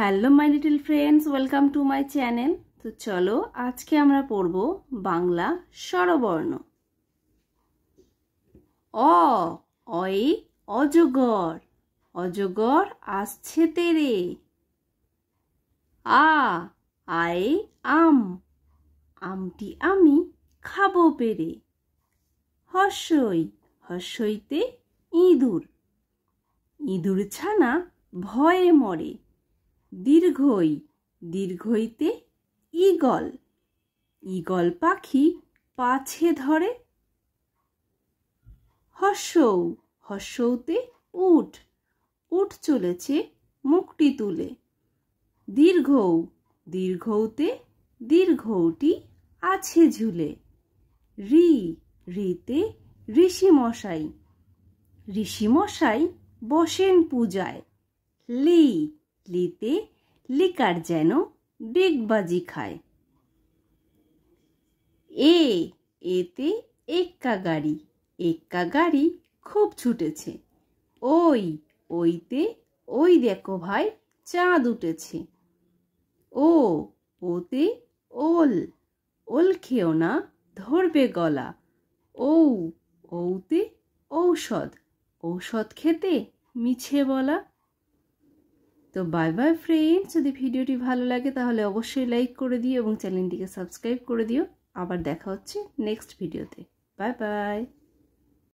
Hello my little friends, welcome to my channel. তো চলো আজকে আমরা পড়ব বাংলা স্বরবর্ণ। অ, অয়ে অজগর, অজগর আসছে তেরে। আ, আয়ে আম, আমটি আমি খাবো পেরে। হর্ষই, হর্ষইতে ইঁদুর, ইঁদুর ছানা ভয়ে মরে। দীর্ঘই, দীর্ঘইতে ঈগল, ঈগল পাখি পাছে ধরে। হর্ষৌ, হর্ষৌতে উট, উট চলেছে মুখটি তুলে। দীর্ঘৌ, দীর্ঘৌতে দীর্ঘৌটি আছে ঝুলে। ঋ, ঋতে ঋষিমশাই, ঋষিমশাই বসেন পূজায়। লি, লিতে লিকার যেন ডেকবাজি খায়। এ, এতে এক্কা গাড়ি, এক্কা গাড়ি খুব ছুটেছে। ওই, ওইতে ওই দেখো ভাই চাঁদ উঠেছে। ও, ওতে ওল, ওল খেও না ধরবে গলা। ঔ, ঔতে ঔষধ, ঔষধ খেতে মিছে বলা। তো বাই বাই ফ্রেন্ডস, যদি ভিডিওটি ভালো লাগে তাহলে অবশ্যই লাইক করে দিও এবং চ্যানেলটিকে সাবস্ক্রাইব করে দিও। আবার দেখা হচ্ছে নেক্সট ভিডিওতে। Bye bye.